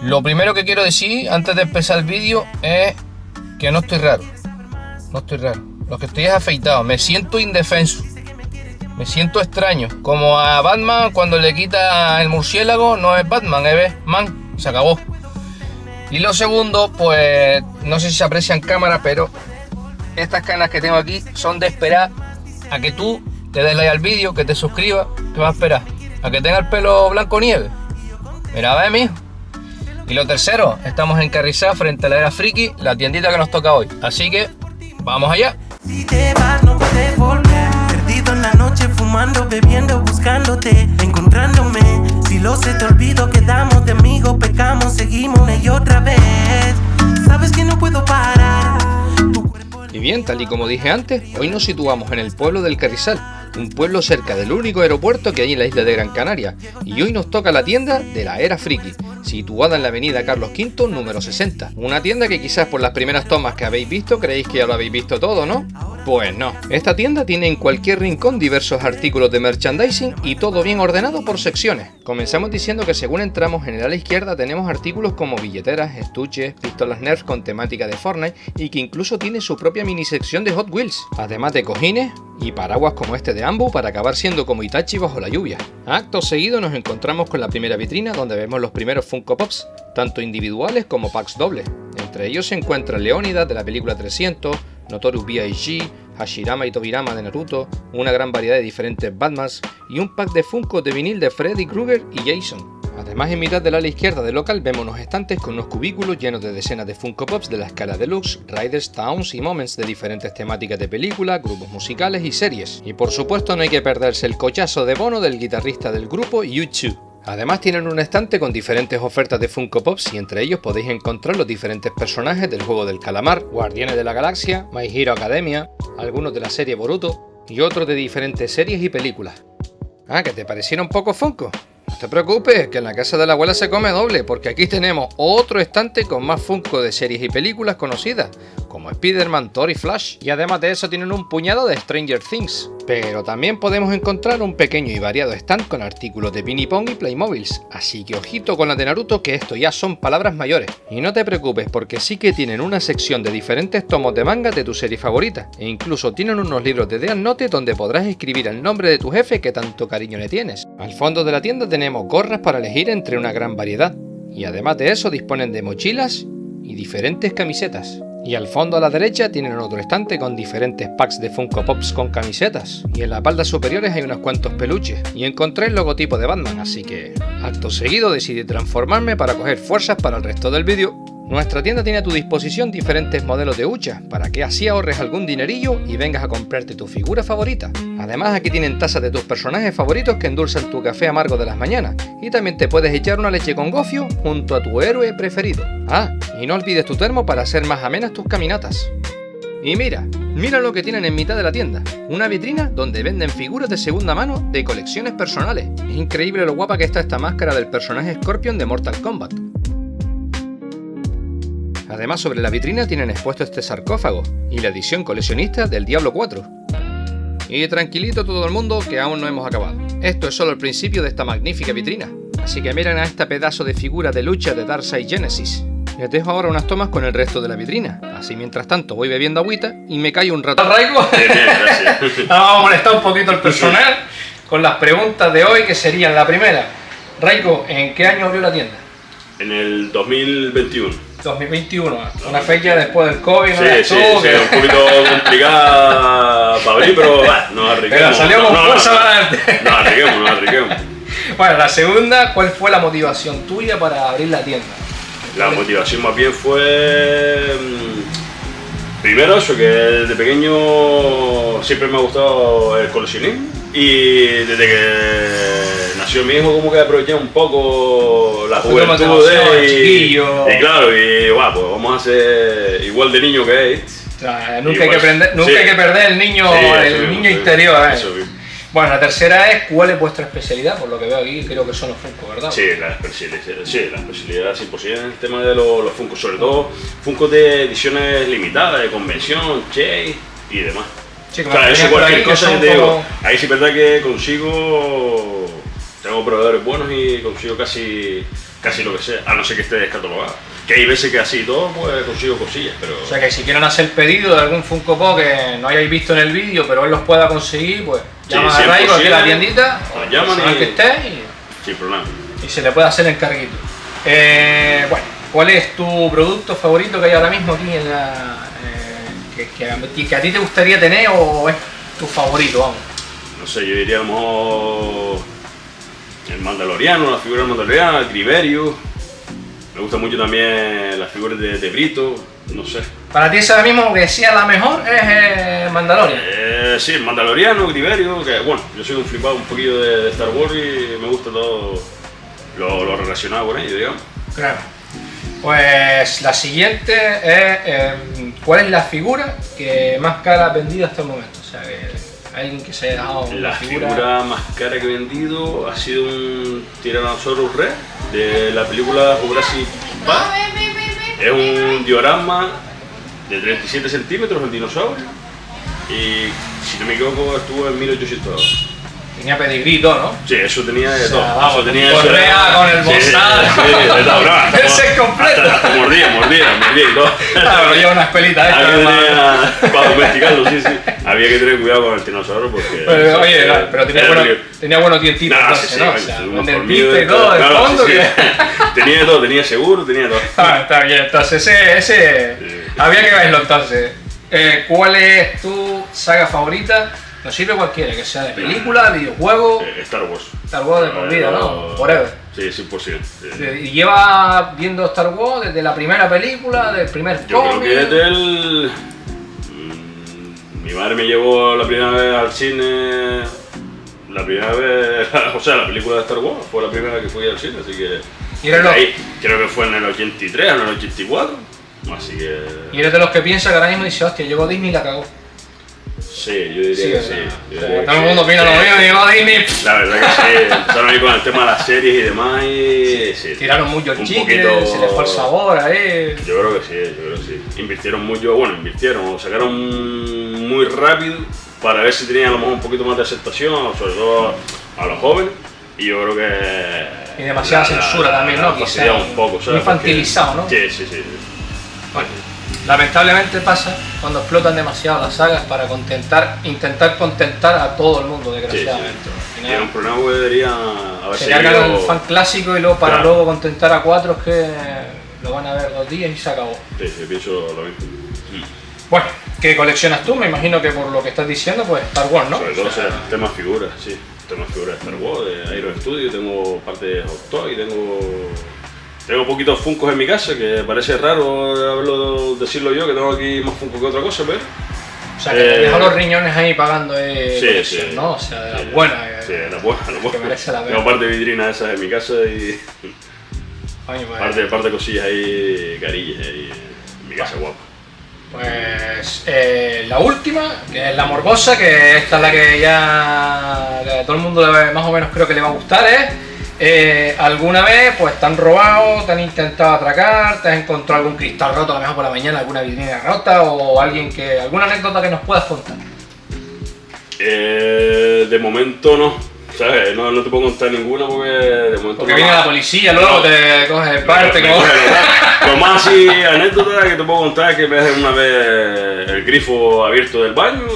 Lo primero que quiero decir antes de empezar el vídeo es que no estoy raro. No estoy raro. Lo que estoy es afeitado. Me siento indefenso. Me siento extraño. Como a Batman cuando le quita el murciélago, no es Batman, es Man. Se acabó. Y lo segundo, pues no sé si se aprecia en cámara, pero estas canas que tengo aquí son de esperar a que tú te des like al vídeo, que te suscribas. ¿Qué vas a esperar? ¿A que tenga el pelo blanco nieve? Mira, ve, mijo. Y lo tercero, estamos en Carrizal frente a la Era Friki, la tiendita que nos toca hoy. Así que, vamos allá. Si te vas no puedes volver. Perdido en la noche, fumando, bebiendo, buscándote, encontrándome. Si lo se te olvido, quedamos de amigos, pecamos, seguimos una y otra vez. Sabes que no puedo parar. Y bien, tal y como dije antes, hoy nos situamos en el pueblo del Carrizal, un pueblo cerca del único aeropuerto que hay en la isla de Gran Canaria, y hoy nos toca la tienda de la Era Friki, situada en la avenida Carlos V, número 60. Una tienda que quizás por las primeras tomas que habéis visto creéis que ya lo habéis visto todo, ¿no? Pues no. Esta tienda tiene en cualquier rincón diversos artículos de merchandising y todo bien ordenado por secciones. Comenzamos diciendo que según entramos en el ala izquierda tenemos artículos como billeteras, estuches, pistolas Nerf con temática de Fortnite y que incluso tiene su propia mini sección de Hot Wheels, además de cojines y paraguas como este de Ambu para acabar siendo como Itachi bajo la lluvia. Acto seguido nos encontramos con la primera vitrina donde vemos los primeros Funko Pops, tanto individuales como packs dobles. Entre ellos se encuentra Leónidas de la película 300, Notorious B.I.G., Hashirama y Tobirama de Naruto, una gran variedad de diferentes Batmans y un pack de Funko de vinil de Freddy Krueger y Jason. Además, en mitad del ala izquierda del local vemos unos estantes con unos cubículos llenos de decenas de Funko Pops de la escala Deluxe, Riders, Towns y Moments de diferentes temáticas de películas, grupos musicales y series. Y por supuesto no hay que perderse el cochazo de Bono del guitarrista del grupo U2. Además tienen un estante con diferentes ofertas de Funko Pops y entre ellos podéis encontrar los diferentes personajes del juego del calamar, Guardianes de la Galaxia, My Hero Academia, algunos de la serie Boruto y otros de diferentes series y películas. Ah, ¿que te parecieron poco Funko? No te preocupes, que en la casa de la abuela se come doble, porque aquí tenemos otro estante con más Funko de series y películas conocidas, como Spider-Man, Thor y Flash, y además de eso tienen un puñado de Stranger Things. Pero también podemos encontrar un pequeño y variado stand con artículos de Ping Pong y Playmobiles, así que ojito con las de Naruto, que esto ya son palabras mayores. Y no te preocupes, porque sí que tienen una sección de diferentes tomos de manga de tu serie favorita, e incluso tienen unos libros de Death Note donde podrás escribir el nombre de tu jefe que tanto cariño le tienes. Al fondo de la tienda tenemos gorras para elegir entre una gran variedad, y además de eso disponen de mochilas y diferentes camisetas. Y al fondo a la derecha tienen otro estante con diferentes packs de Funko Pops con camisetas. Y en las espaldas superiores hay unos cuantos peluches. Y encontré el logotipo de Batman, así que acto seguido decidí transformarme para coger fuerzas para el resto del vídeo. Nuestra tienda tiene a tu disposición diferentes modelos de hucha, para que así ahorres algún dinerillo y vengas a comprarte tu figura favorita. Además aquí tienen tazas de tus personajes favoritos que endulzan tu café amargo de las mañanas, y también te puedes echar una leche con gofio junto a tu héroe preferido. Ah, y no olvides tu termo para hacer más amenas tus caminatas. Y mira lo que tienen en mitad de la tienda, una vitrina donde venden figuras de segunda mano de colecciones personales. Es increíble lo guapa que está esta máscara del personaje Scorpion de Mortal Kombat. Además, sobre la vitrina tienen expuesto este sarcófago y la edición coleccionista del Diablo 4. Y tranquilito todo el mundo, que aún no hemos acabado. Esto es solo el principio de esta magnífica vitrina, así que miren a este pedazo de figura de lucha de Darkseid Genesis. Les dejo ahora unas tomas con el resto de la vitrina, así mientras tanto voy bebiendo agüita y me callo un rato. Raigo, vamos a molestar un poquito al personal con las preguntas de hoy, que serían la primera. Raigo, ¿en qué año abrió la tienda? En el 2021. 2021, una fecha después del COVID, ¿no? Sí, un poquito complicada para abrir, pero nos arriesguemos. Pero salió con fuerza para adelante. Nos arriesguemos. Bueno, la segunda, ¿cuál fue la motivación tuya para abrir la tienda? La motivación más bien fue... Primero eso, que desde pequeño siempre me ha gustado el coleccionismo y desde que nació mi hijo como que aproveché un poco la juventud y claro, y bueno, pues vamos a ser igual de niño que es. O sea, nunca hay que perder el niño, el niño interior. Eso. Bueno, la tercera es, ¿cuál es vuestra especialidad? Por lo que veo aquí, creo que son los Funko, ¿verdad? Sí, la especialidad 100% en el tema de los Funko, sobre todo Funko de ediciones limitadas, de convención, Chase y demás. Sí, o sea, eso cualquier cosa que te digo. Ahí sí es verdad que tengo proveedores buenos y consigo casi lo que sea, a no ser que esté descatalogado. Que hay veces que así y todo, pues consigo cosillas, pero... O sea que si quieren hacer pedido de algún Funko Pop que no hayáis visto en el vídeo, pero él los pueda conseguir, pues llaman a Raigo aquí a la tiendita, nos llaman que esté sin problema. Y se le puede hacer encarguito. Bueno, ¿cuál es tu producto favorito que hay ahora mismo aquí en la... que a ti te gustaría tener o es tu favorito, vamos? No sé, yo diría a lo mejor el Mandaloriano, la figura del Mandaloriano, el Griverius. Me gusta mucho también las figuras de Brito, no sé. ¿Para ti es ahora mismo que sea la mejor es Mandalorian? Sí, el Mandaloriano, Griverius, que bueno, yo soy un flipado un poquillo de Star Wars y me gusta todo lo relacionado con ello, digamos. Claro. Pues la siguiente es ¿cuál es la figura que más cara ha vendido hasta el momento? O sea, que alguien que se haya dejado una figura más cara que he vendido ha sido un Tyrannosaurus Rex de la película Jurassic Park. Es un diorama de 37 centímetros el dinosaurio y si no me equivoco estuvo en 1800 euros. Tenía pedigrí y todo, ¿no? Sí, eso tenía de todo. Vamos, eso tenía correa con el bozal. Sí, de todo. Ese es completo. Hasta mordía y todo. Claro, lleva una espelita para domesticarlo, sí. Había que tener cuidado con el tiranosaurio porque... Pero tenía buenos dientitos, sí, ¿no? O sea, unos dentista y todo, claro, fondo. Sí. Tenía de todo, tenía seguro, tenía todo. Está bien, entonces ese había que verlo entonces. ¿Cuál es tu saga favorita? Nos sirve cualquiera, que sea de película, videojuego. Star Wars. Star Wars de por vida, ¿no? Forever. Sí, 100%. ¿Y lleva viendo Star Wars desde la primera película, del primer cómic? Yo creo que desde el... Mi madre me llevó la primera vez al cine. La primera vez. O sea, la película de Star Wars fue la primera que fui al cine, así que. Ahí, creo que fue en el 83 o en el 84. Así que. Y eres de los que piensa que ahora mismo dice, hostia, llegó Disney y la cagó. Sí, yo diría que sí. Todo el mundo opina lo mismo, llegó Disney. La verdad que sí, empezaron ahí con el tema de las series y demás y... Sí, tiraron mucho el chicle, se les fue el sabor ahí. Yo creo que sí. Invirtieron mucho, sacaron muy rápido para ver si tenían a lo mejor un poquito más de aceptación, sobre todo a los jóvenes. Y yo creo que... Y demasiada censura también, ¿no? Quizá un poco, ¿sabes? Infantilizado, ¿no? Sí. Bueno, lamentablemente pasa cuando explotan demasiado las sagas para intentar contentar a todo el mundo, desgraciadamente. Sí. Es un programa que debería haber se cargan el fan clásico y luego para luego contentar a 4 que lo van a ver 2 días y se acabó. Sí, pienso lo mismo. Bueno, ¿qué coleccionas tú? Me imagino que por lo que estás diciendo, pues Star Wars, ¿no? Sobre todo temas figuras, sí. Temas figuras de Star Wars, de Aero Studio, tengo parte de Hot Toy, tengo poquitos Funkos en mi casa, que parece raro decirlo yo, que tengo aquí más Funkos que otra cosa, pero... O sea, que te dejan los riñones ahí pagando sí, ¿no? O sea, de las buenas. Sí, de las buenas. Que merece la pena. Tengo parte de vitrina esas en mi casa y... parte de cosillas ahí, carillas ahí en mi casa, guapa. Pues la última, que es la morbosa, que esta es la que ya que todo el mundo más o menos creo que le va a gustar, alguna vez pues te han robado, te han intentado atracar, te has encontrado algún cristal roto a lo mejor por la mañana, alguna vitrina rota o alguna anécdota que nos puedas contar. De momento no. ¿Sabes? No te puedo contar ninguna porque de momento porque viene la policía, luego te coges el parte. Lo más así anécdota que te puedo contar es que me dejé una vez el grifo abierto del baño,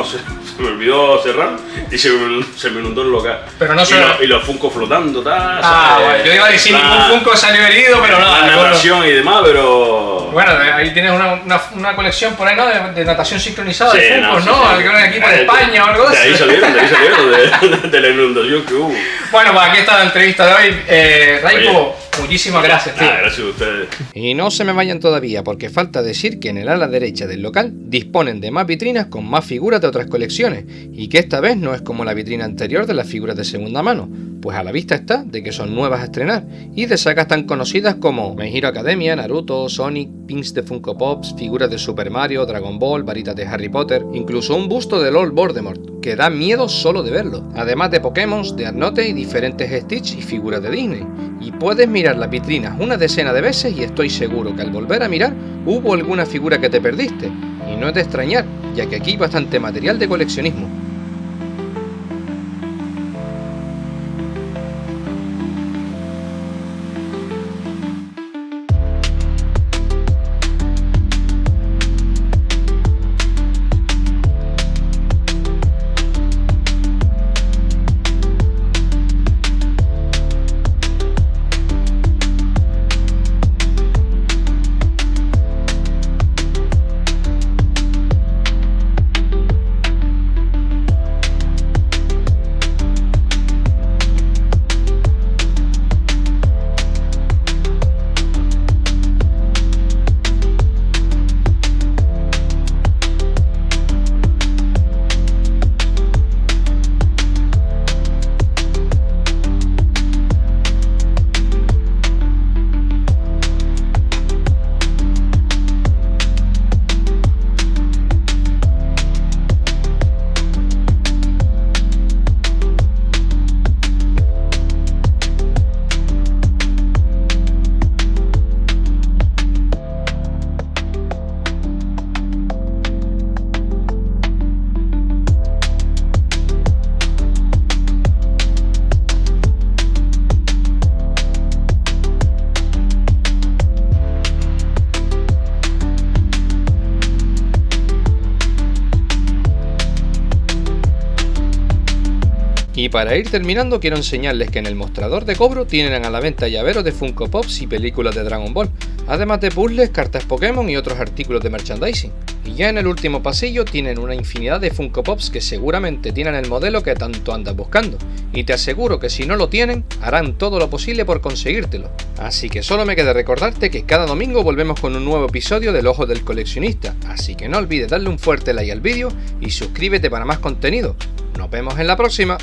se me olvidó cerrar y se me inundó el local. Pero no y los Funkos flotando, tal. Bueno, yo iba a decir ningún Funko salió herido, pero no. La natación y demás, pero... Bueno, ahí tienes una colección por ahí, ¿no? De natación sincronizada de Funkos, ¿no? Algún equipo de España o algo así. De ahí salieron de la inundación que hubo. Bueno, pues aquí está la entrevista de hoy. Raigo, Muchísimas gracias, tío. Gracias a ustedes. Y no se me vayan todavía, porque falta decir que en el ala derecha del local disponen de más vitrinas con más figuras de otras colecciones, y que esta vez no es como la vitrina anterior de las figuras de segunda mano, pues a la vista está de que son nuevas a estrenar, y de sagas tan conocidas como My Hero Academia, Naruto, Sonic, pins de Funko Pops, figuras de Super Mario, Dragon Ball, varitas de Harry Potter, incluso un busto de Lord Voldemort, que da miedo solo de verlo, además de Pokémon, de Arnote y diferentes Stitch y figuras de Disney. Y puedes mirar las vitrinas una decena de veces y estoy seguro que al volver a mirar hubo alguna figura que te perdiste, y no es de extrañar, ya que aquí hay bastante material de coleccionismo. Y para ir terminando quiero enseñarles que en el mostrador de cobro tienen a la venta llaveros de Funko Pops y películas de Dragon Ball, además de puzzles, cartas Pokémon y otros artículos de merchandising. Y ya en el último pasillo tienen una infinidad de Funko Pops que seguramente tienen el modelo que tanto andas buscando, y te aseguro que si no lo tienen, harán todo lo posible por conseguírtelo. Así que solo me queda recordarte que cada domingo volvemos con un nuevo episodio del Ojo del Coleccionista, así que no olvides darle un fuerte like al vídeo y suscríbete para más contenido. Nos vemos en la próxima.